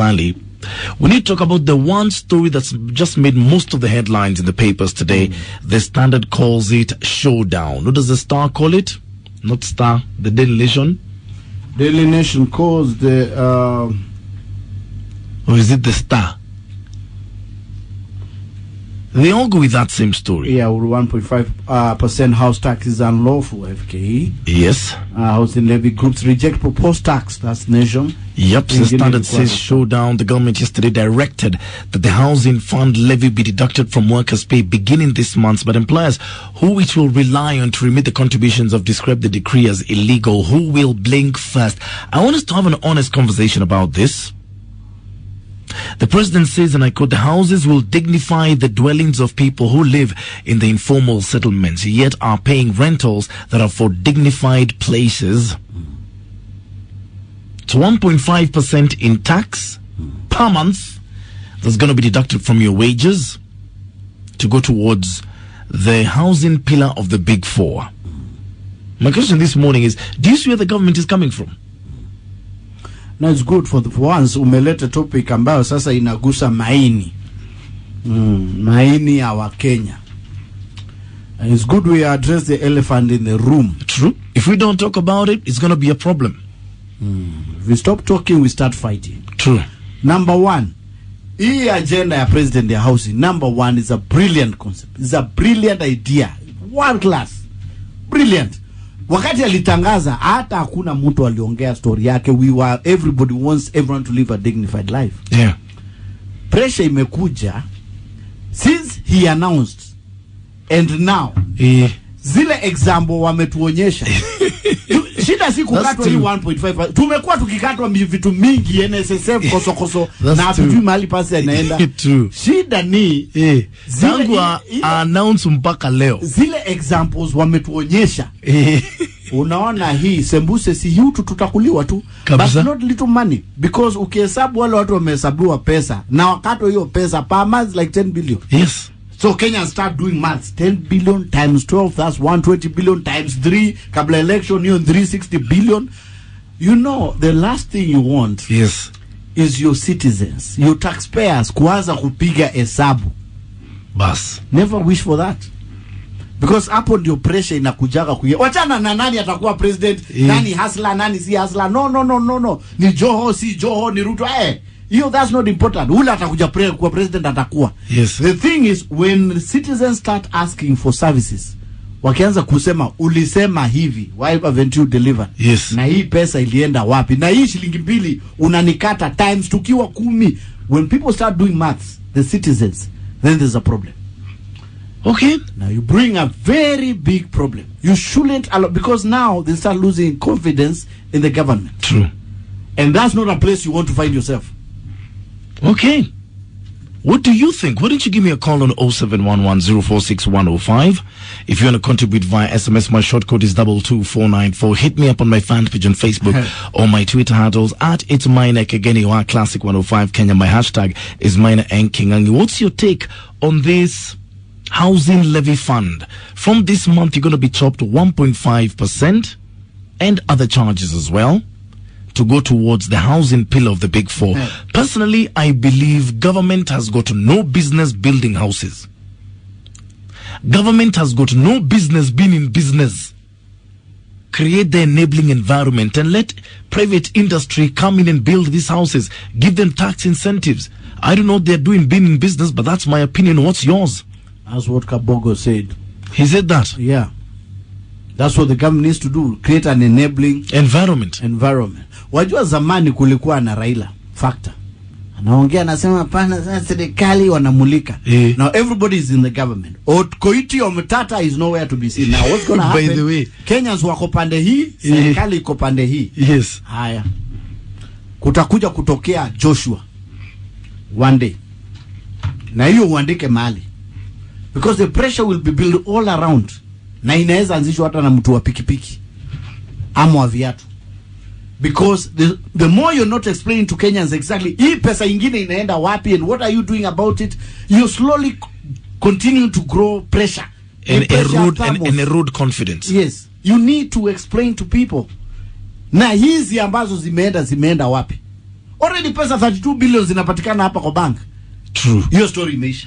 Valley. We need to talk about the one story that's just made most of the headlines in the papers today. The Standard calls it Showdown. What does the Star call it? Not Star, the Daily Nation. Daily Nation calls the... Or is it the Star? They all go with that same story. Yeah, 1.5% house tax is unlawful, FKE. Yes. Housing levy groups reject proposed tax. That's Nation. Yep, the Standard says Showdown. The government yesterday directed that the housing fund levy be deducted from workers' pay beginning this month, but employers who it will rely on to remit the contributions have described the decree as illegal. Who will blink first? I want us to have an honest conversation about this. The president says, and I quote, the houses will dignify the dwellings of people who live in the informal settlements, yet are paying rentals that are for dignified places. It's 1.5% in tax per month that's going to be deducted from your wages to go towards the housing pillar of the Big Four. My question this morning is, do you see where the government is coming from? Now it's good for once umeleta topic ambayo sasa inagusa maini. Maini ya wa Kenya. And it's good we address the elephant in the room. True. If we don't talk about it, it's going to be a problem. If we stop talking, we start fighting. True. Number one, hii agenda ya president ya housing, number one, is a brilliant concept. It's a brilliant idea. World class. Brilliant. Wakati alitangaza hata hakuna mtu aliongea story yake. Everybody wants everyone to live a dignified life. Yeah. Pressure imekuja since he announced, and now zile example wametuonyesha. Shida si kukatwa hii 1.5. Tumekuwa tukikatwa vitu mingi NSSF koso na hatujui mahali pasi inaenda. Shida ni zangu announce mpaka leo. Zile examples wametuonyesha. Unaona hii sembuse si hutu tutakuliwa tu. But not little money, because ukihesabu wale watu wamehesabiwa pesa na wakato hiyo pesa per month like 10 billion. Yes. So Kenyans start doing maths. 10 billion times 12, that's 120 billion times 3. Kabla election, you're 360 billion. You know, the last thing you want is your citizens, your taxpayers, kuanza kupiga hesabu. Bas. Never wish for that. Because hapo ndio pressure inakujaga kuye. Wachana na nani atakuwa president, nani hasla, nani si hasla. No. Ni Joho, si Joho, ni Ruto. That's not important. Ule atakuja kuwa president atakuwa. Yes. The thing is, when citizens start asking for services, wakianza kusema ulisema hivi, why haven't you delivered? Yes. Na hii pesa ilienda wapi? Na hii shilingi 2 unanikata times tukiwa 10. When people start doing maths, the citizens, then there's a problem. Okay. Now you bring a very big problem. You shouldn't allow, because now they start losing confidence in the government. True. And that's not a place you want to find yourself. Okay. What do you think? Why don't you give me a call on 0711046105? If you want to contribute via SMS, my short code is 22494. Hit me up on my fan page on Facebook or my Twitter handles at It's Minek. Again, you are Classic 105 Kenya. My hashtag is Mina and Kingangi. What's your take on this housing levy fund? From this month, you're going to be chopped 1.5% and other charges as well to go towards the housing pillar of the Big Four. Personally, I believe government has got no business building houses. Government has got no business being in business. Create the enabling environment and let private industry come in and build these houses. Give them tax incentives. I don't know what they're doing being in business, but that's my opinion. What's yours? That's what Kabogo said. He said that? Yeah. That's what the government needs to do. Create an enabling environment. Wajua zamani kulikuwa na Raila factor. Anaongea anasema pana sasa serikali wanamulika. Now everybody is in the government. Koiti Omtata is nowhere to be seen. Now what's going to happen? By the way, Kenyans wako pande hii, serikali iko pande hii. Yes. Haya. Kutakuja kutokea Joshua one day. Na hiyo uandike mahali. Because the pressure will be built all around. Na inaweza anzishwa hata na mtu wa pikipiki ama wa viatu. Because the more you're not explaining to Kenyans exactly hii pesa ingine inaenda wapi and what are you doing about it, you slowly continue to grow pressure and erode confidence. Yes, you need to explain to people na hizi ambazo zimeenda wapi. Already pesa 32 billion zinapatikana hapa kwa bank. True. Hiyo story imeisha.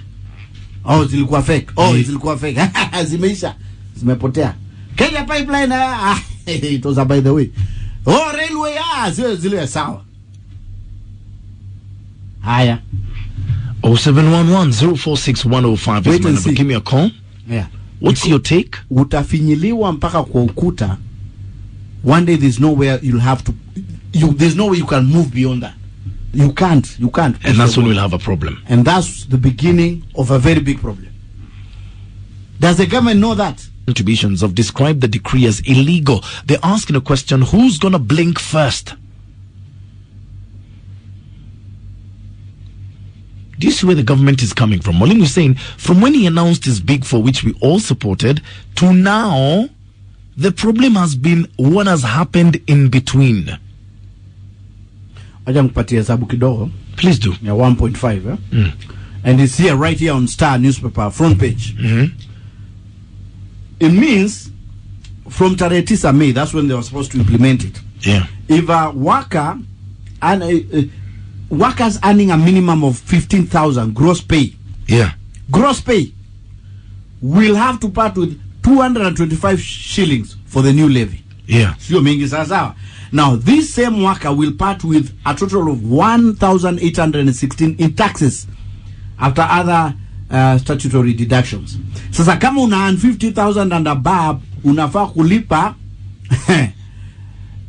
Zilikuwa fake. Zilikuwa fake. Zimeisha. Zimepotea. Kenya pipeline it was by the way. Railway zile sawa. Haya. 0711046105 is my number. Give me a call. Yeah. What's your take? Utafinyiliwa mpaka kwa ukuta. One day there's nowhere you'll have to there's no way you can move beyond that. You can't. And that's when we'll have a problem. And that's the beginning of a very big problem. Does the government know that? Contributions have described the decree as illegal. They're asking a question, who's going to blink first? Do you see where the government is coming from? Molim was saying, from when he announced his big four, which we all supported, to now, the problem has been what has happened in between. Aja nikupatie hesabu kidogo. Please do. Yeah, 1.5. And it's here, right here on Star newspaper, front page. It means from tarehe 9 May, that's when they were supposed to implement it. Yeah. If a worker and workers earning a minimum of 15,000 gross pay. Yeah. Gross pay will have to part with 225 shillings for the new levy. Yeah. Sio mingi sawa. Now, this same worker will part with a total of 1,816 in taxes after other statutory deductions. Sasa kama una earn 50,000 and above, unafaa kulipa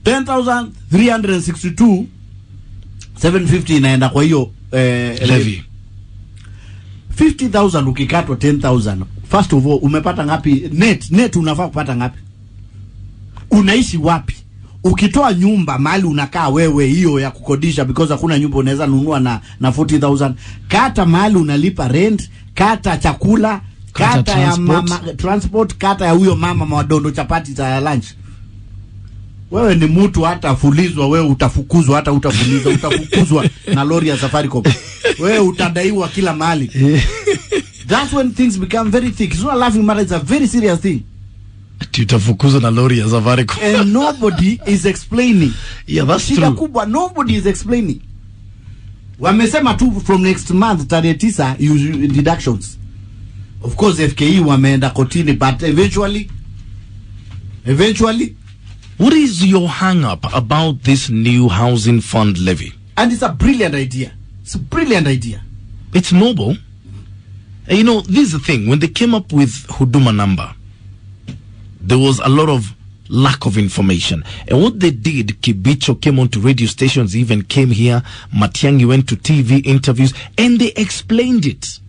10,362 750 inaenda kwa hiyo levy. 50,000 ukikatwa 10,000. First of all, umepata ngapi net unafaa kupata ngapi? Unaishi wapi? Ukitoa nyumba mahali unakaa wewe, hiyo ya kukodisha, because hakuna nyumba unaweza nunua na 40,000. Kata mahali unalipa rent, kata chakula, kata ya mama transport, kata ya huyo mama madondo chapati za lunch. Wewe ni mtu hata fulizwa, wewe utafukuzwa, hata utafulizwa, utafukuzwa na lori ya Safaricom. Wewe utadaiwa kila mahali. That's when things become very thick. It's not a laughing matter, it's a very serious thing. Tutafukuzwa na lori ya Safaricom. And nobody is explaining. Yeah, that's Shida true. kubwa, nobody is explaining. Wamesema tu from next month tarehe 9 deductions. Of course FKE wameenda kotini, but eventually what is your hang up about this new housing fund levy? And it's a brilliant idea. It's a brilliant idea. It's noble. And you know, this is the thing. When they came up with Huduma number, there was a lot of lack of information. And what they did, Kibicho came onto radio stations, even came here. Matiang'i went to TV interviews, and they explained it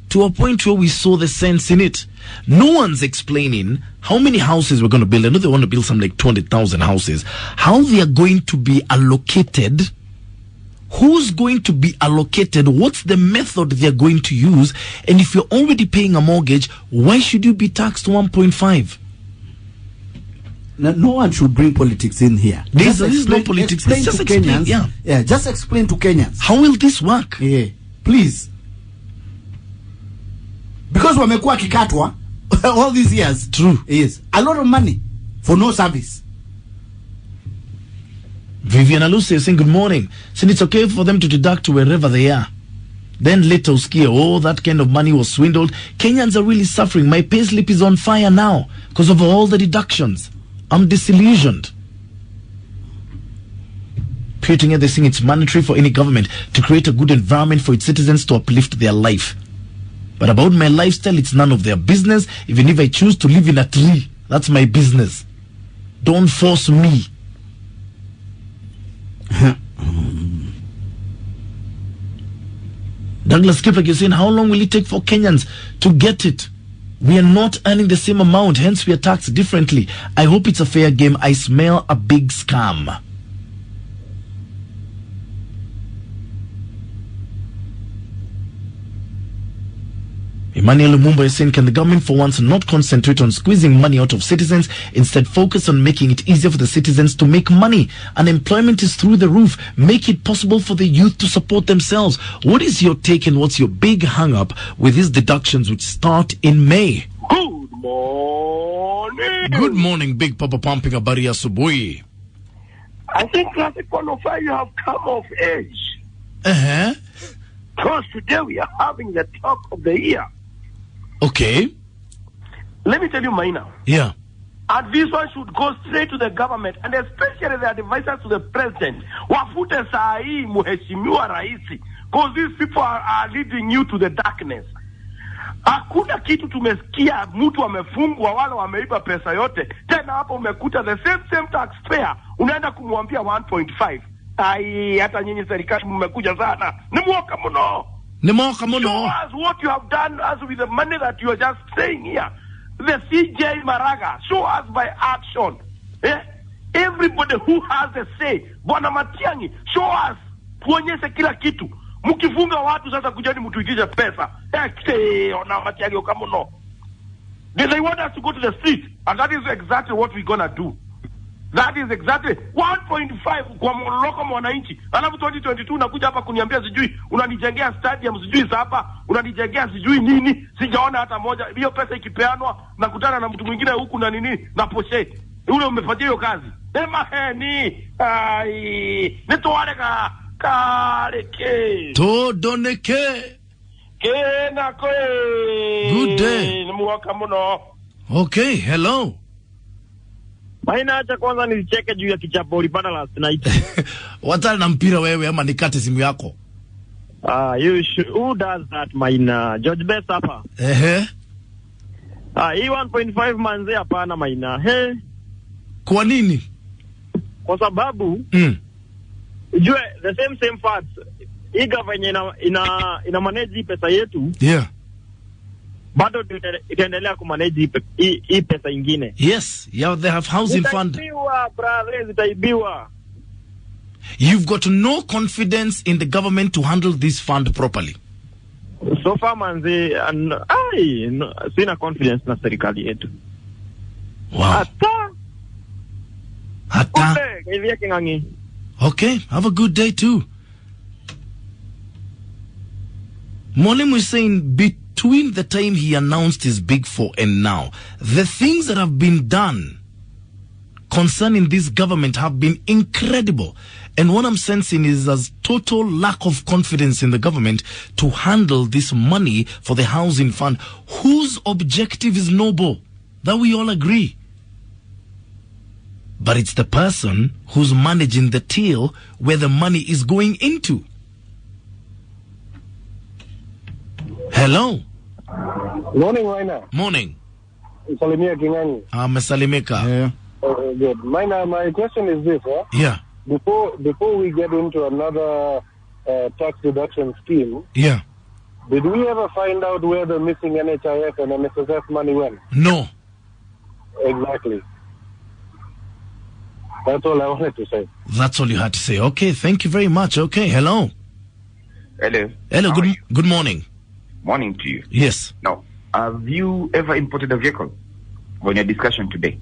to a point where we saw the sense in it. No one's explaining how many houses we're going to build. I know they want to build some like 200,000 houses. How they are going to be allocated. Who's going to be allocated? What's the method they're going to use? And if you're already paying a mortgage, why should you be taxed 1.5? No one should bring politics in here. This is no politics. Explain just to explain, Kenyans. Yeah, just explain to Kenyans. How will this work? Yeah, please. Because wamekuwa kikatwa all these years. True. Yes. A lot of money for no service. Vivian Aluse is saying good morning. Saying it's okay for them to deduct wherever they are. Then later Uskia, that kind of money was swindled. Kenyans are really suffering. My payslip is on fire now because of all the deductions. I'm disillusioned. Putting it, they think it's mandatory for any government to create a good environment for its citizens to uplift their life. But about my lifestyle, it's none of their business. Even if I choose to live in a tree, that's my business. Don't force me. Douglas Kipek is saying, how long will it take for Kenyans to get it? We are not earning the same amount, hence we are taxed differently. I hope it's a fair game. I smell a big scam. Emmanuel Lumumba is saying, can the government for once not concentrate on squeezing money out of citizens, instead focus on making it easier for the citizens to make money? Unemployment is through the roof. Make it possible for the youth to support themselves. What is your take and what's your big hang-up with these deductions which start in May? Good morning. Good morning, Big Papa Pumping Abari Asubuhi. I think Classic 105, you have come of age. Because today we are having the talk of the year. Okay. Let me tell you, Maina. Yeah. And this one should go straight to the government, and especially the advisors to the president. Wafute saa hii muheshimiwa raisi. Because these people are leading you to the darkness. Hakuna kitu tumesikia mtu amefungwa wala wameiba pesa yote. Tena hapo umekuta the same taxpayer unaenda kumwambia 1.5. Ai, hata nyinyi serikali mmekuja sana. Ni mwoka mno. Show us what you have done as with the money that you are just saying here. The CJ Maraga, show us by action. Everybody who has a say, Bwana Matiang'i, show us. Tuonyeshe kila kitu. Mkifunga watu sasa kujani mtuikishe pesa. Ona Matiang'i okamuno. They want us to go to the street, and that is exactly what we're gonna do. That is exactly 1.5 kwa loko mwananchi. Alafu 2022 nakuja hapa kuniambia sijui unanijengea stadium sijui hapa, unanijengea sijui nini, sijaona hata moja. Hiyo pesa ikipeanwa nakutana na mtu mwingine huku na nini na poshe. Ule umefanyia hiyo kazi. Heni, ai, nitoareka kareke. To doneke. Kena kwe. Good day. Mwaka mno. Okay, hello. Maina acha kwanza nilicheke juu ya kichapo ulipata last night. Watana na mpira wewe ama nikate simu yako? Who does that, Maina? George Best hapa. Hii 1.5 manze hapana Maina. Kwa nini? Kwa sababu ujue the same facts. Hii government ina manage pesa yetu. Yeah. Bado itaendelea kumanage hii pesa ingine. Yes, yeah, they have housing fund. Zitaibiwa. You've got no confidence in the government to handle this fund properly. So far manzi, sina confidence na serikali yetu. Wow. Hata. Okay, have a good day too. Mwalimu is saying between the time he announced his Big Four and now, the things that have been done concerning this government have been incredible. And what I'm sensing is a total lack of confidence in the government to handle this money for the housing fund, whose objective is noble, that we all agree. But it's the person who's managing the till where the money is going into. Hello. Morning, Maina. Morning. Salimia Kingani. Mesalimika. Yeah. Good. Maina, my question is this, Yeah. Before we get into another tax reduction scheme, Yeah. did we ever find out where the missing NHIF and MSSF money went? No. Exactly. That's all I wanted to say. That's all you had to say. Okay, thank you very much. Okay, hello. Hello. Hello, good morning. Morning to you. Yes. Now, have you ever imported a vehicle on your discussion today?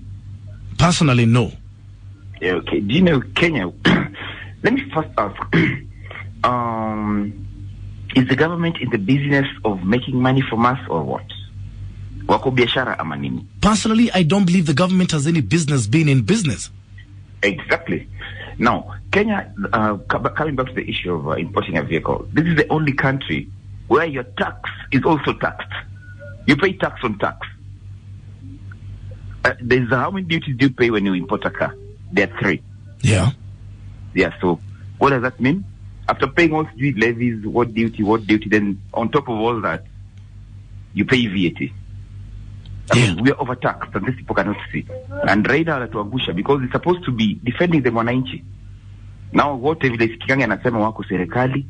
Personally, no. Okay. Do you know Kenya? Let me first ask. Is the government in the business of making money from us or what? Wako biashara ama nini? Personally, I don't believe the government has any business being in business. Exactly. Now, Kenya, coming back to the issue of importing a vehicle, this is the only country where your tax is also taxed. You pay tax on tax. There's how many duties do you pay when you import a car? There are 3. Yeah. Yeah, so what does that mean? After paying all the levies, what duty, then on top of all that, you pay VAT. I mean, we are overtaxed, and these people cannot see. And Raida anatuangusha because it's supposed to be defending the wananchi. Now, wote vile sikikange anasema wako serikali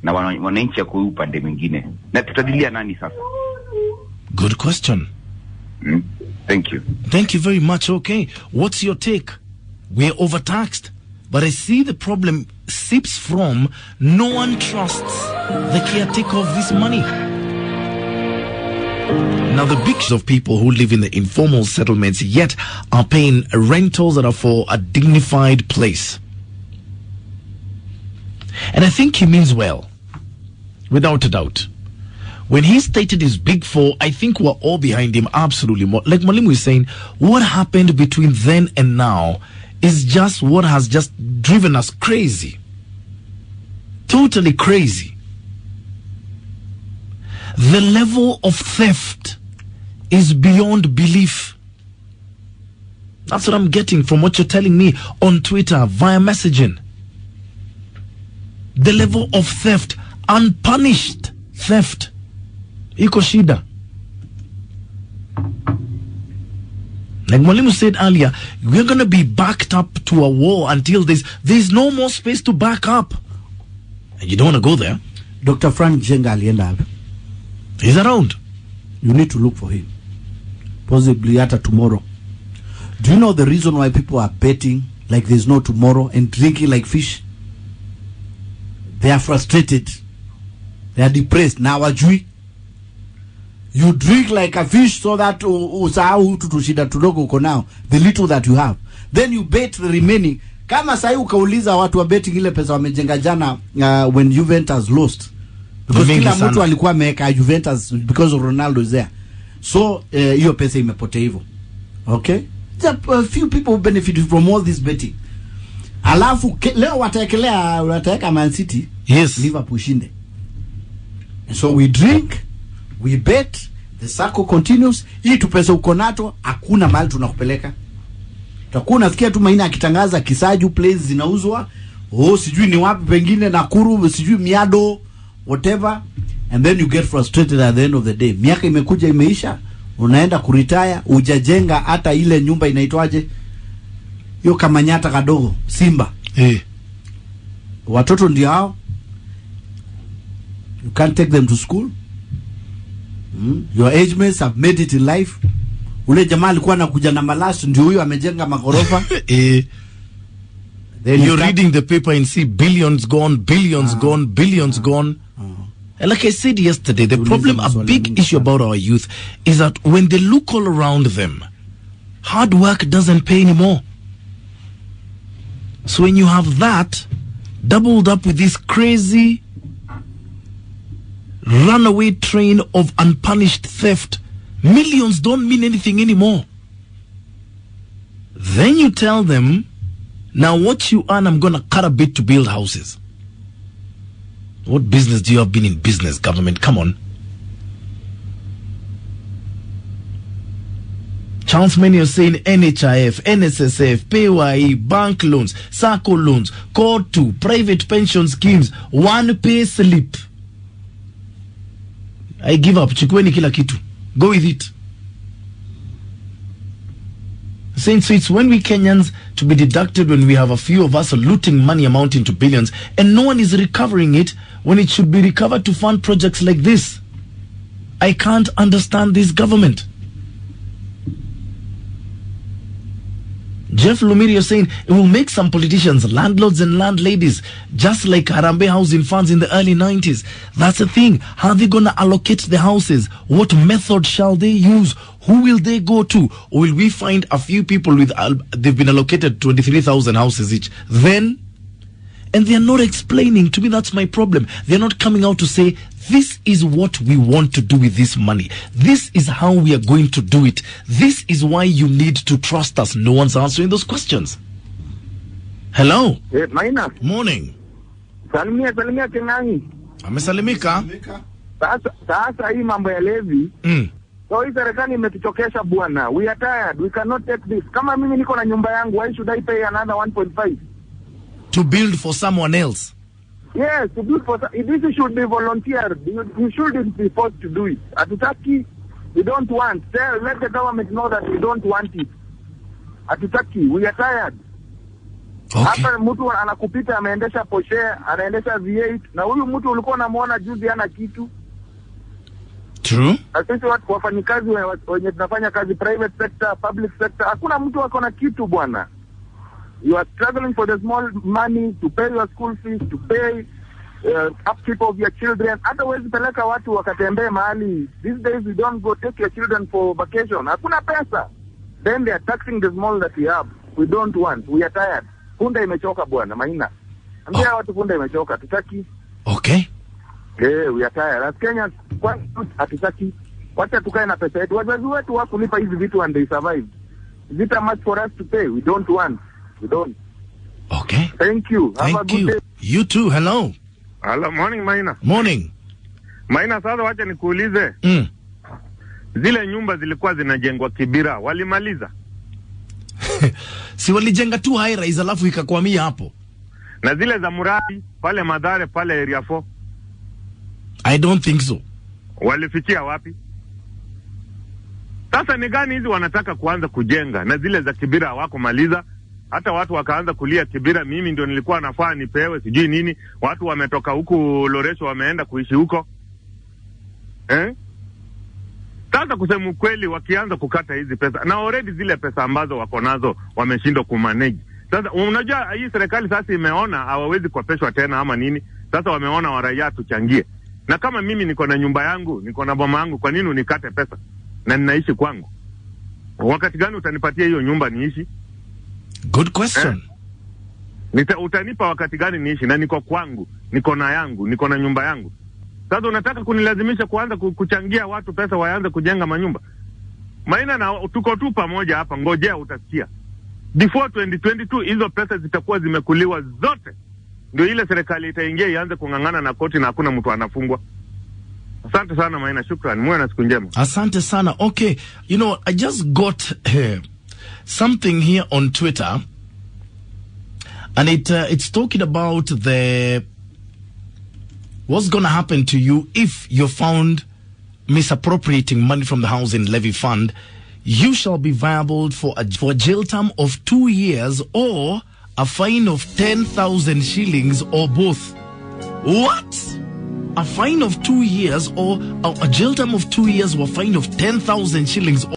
na wananchi ya kwa upande mwingine. Na tutadilia nani sasa? Good question. Thank you. Thank you very much. Okay. What's your take? We're overtaxed. But I see the problem seeps from no one trusts the caretaker of this money. Now, the big of people who live in the informal settlements yet are paying rentals that are for a dignified place. And I think he means well, without a doubt. When he stated his Big Four, I think we're all behind him, absolutely. Like Mwalimu is saying, what happened between then and now is just what has just driven us crazy. Totally crazy. The level of theft is beyond belief. That's what I'm getting from what you're telling me on Twitter via messaging. The level of theft, unpunished theft, iko shida. Like Mwalimu said earlier, we're going to be backed up to a war until there's no more space to back up. And you don't want to go there. Dr. Frank Jenga alienda. He's around. You need to look for him. Possibly hata tomorrow. Do you know the reason why people are betting like there's no tomorrow and drinking like fish? They are frustrated. They are depressed. Now wajui. You drink like a fish so that usahau tutushida tudogo uko now, the little that you have. Then you bet the remaining. Kama sahi ukauliza watu wa betting ile pesa wamejenga jana when Juventus lost. Because kila mtu alikuwa ameweka Juventus because of Ronaldo is there. So hiyo pesa imepotea hivyo. Okay? A few people benefited from all this betting. Alafu leo wataeka Man City, yes, Liverpool shinde. And so we drink, we bet, the circle continues. Hii tu pesa uko nato hakuna mahali tunakupeleka. Utakuwa unasikia tu Maina akitangaza Kisaju plays zinauzwa, sijui ni wapi pengine Nakuru, sijui Miado, whatever, and then you get frustrated at the end of the day. Miaka imekuja imeisha, unaenda kuretire, ujajenga hata ile nyumba inaitwaje? Hiyo kamanyata kadogo, Simba. Watoto ndio hao. You can't take them to school. Your age mates have made it in life. Ule jamaa alikuwa anakuja na malashi ndio huyo amejenga magorofa. Then you're reading the paper and see billions gone, billions gone, billions gone. And like I said yesterday, the problem, a big issue about our youth is that when they look all around them, hard work doesn't pay anymore. So when you have that doubled up with this crazy runaway train of unpunished theft, millions don't mean anything anymore. Then you tell them, now what you earn, I'm going to cut a bit to build houses. What business do you have been in business, government? Come on. Charles Many is saying NHIF, NSSF, PYE, bank loans, SACCO loans, Core 2, private pension schemes, one pay slip. I give up. Chukweni kila kitu. Go with it. Saying so it's when we Kenyans to be deducted when we have a few of us looting money amounting to billions and no one is recovering it when it should be recovered to fund projects like this. I can't understand this government. Jeff Lumirio saying it will make some politicians landlords and landladies, just like Harambee housing funds in the early 90s. That's the thing. How are they going to allocate the houses? What method shall they use? Who will they go to? Or will we find a few people with, they've been allocated 23,000 houses each? Then, and they're not explaining. To me, that's my problem. They're not coming out to say, this is what we want to do with this money. This is how we are going to do it. This is why you need to trust us. No one's answering those questions. Hello. Maina. Morning. Salimia Kenani. Amesalimika. Sasa hii mambo ya levy. So hii serikali imetuchokesha bwana. We are tired. We cannot take this. Kama mimi niko na nyumba yangu, why should I pay another 1.5? To build for someone else. Yes, to build for this should be volunteer. You shouldn't be forced to do it. Atutaki, we don't want. Let the government know that we don't want it. Atutaki, we are tired. Okay. Hapa mtu anakupita ameendesha Porsche, anaendesha V8 na huyu mtu ulikuwa unamuona juzi hana kitu. True. Sisi watu wafanyikazi wenye tunafanya kazi private sector, public sector, hakuna mtu ako na kitu bwana. You are struggling for the small money to pay your school fees, to pay upkeep of your children. Hata wezi peleka watu wakatembee mahali. These days we don't go take your children for vacation. Hakuna pesa. Then they are taxing the small that we have. We don't want. We are tired. Punda imechoka bwana, Maina. Ambia watu punda imechoka. Tutaki. Okay. We are tired. As Kenyans, hatutaki. Wacha tukae na pesa yetu. Wazazi wetu wakulipa hizi vitu and they survived. Is it much for us to pay? We don't want. We don't. Okay. Thank you. Thank Have a good you. day. You too. Hello. Hello, morning Maina. Morning. Maina, sasa wacha nikuulize. Zile nyumba zilikuwa zinajengwa Kibira, walimaliza? Si walijenga tu high rise alafu ikakwamia hapo. Na zile za Muradi, pale Madhare, pale area 4? I don't think so. Walifikia wapi? Sasa ni gani hizi wanataka kuanza kujenga na zile za Kibira hawakumaliza? Hata watu wakaanza kulia Kibira, mimi ndio nilikuwa nafaa nipewe sijui nini. Watu wametoka huku Loresho wameenda kuishi huko. Sasa kusema ukweli, wakianza kukata hizi pesa na already zile pesa ambazo wako nazo wameshindwa kumanage. Sasa unajua hii serikali sasa imeona hawawezi kupeshwa tena ama nini. Sasa wameona waraia tuchangie. Na kama mimi niko na nyumba yangu, niko na boma yangu, kwa nini unikate pesa? Na ninaishi kwangu. Wakati gani utanipatia hiyo nyumba niishi? Good question. Utanipa wakati gani niishi na niko kwangu, niko na yangu, niko na nyumba yangu. Sasa unataka kunilazimisha kuanza kuchangia watu pesa waanze kujenga manyumba? Maina, na tuko tu pamoja hapa, ngojea utasikia. Before 2022 hizo pesa zitakuwa zimekuliwa zote. Ndio ile serikali itaingia ianze kungangana na koti na hakuna mtu anafungwa. Asante sana Maina, shukrani. Muwe na siku njema. Asante sana. Okay, you know, I just got something here on Twitter, and it's talking about what's going to happen to you if you're found misappropriating money from the housing levy fund. You shall be viable for a jail term of 2 years or a fine of 10,000 shillings or both. What? A fine of 2 years or a jail term of 2 years or a fine of 10,000 shillings?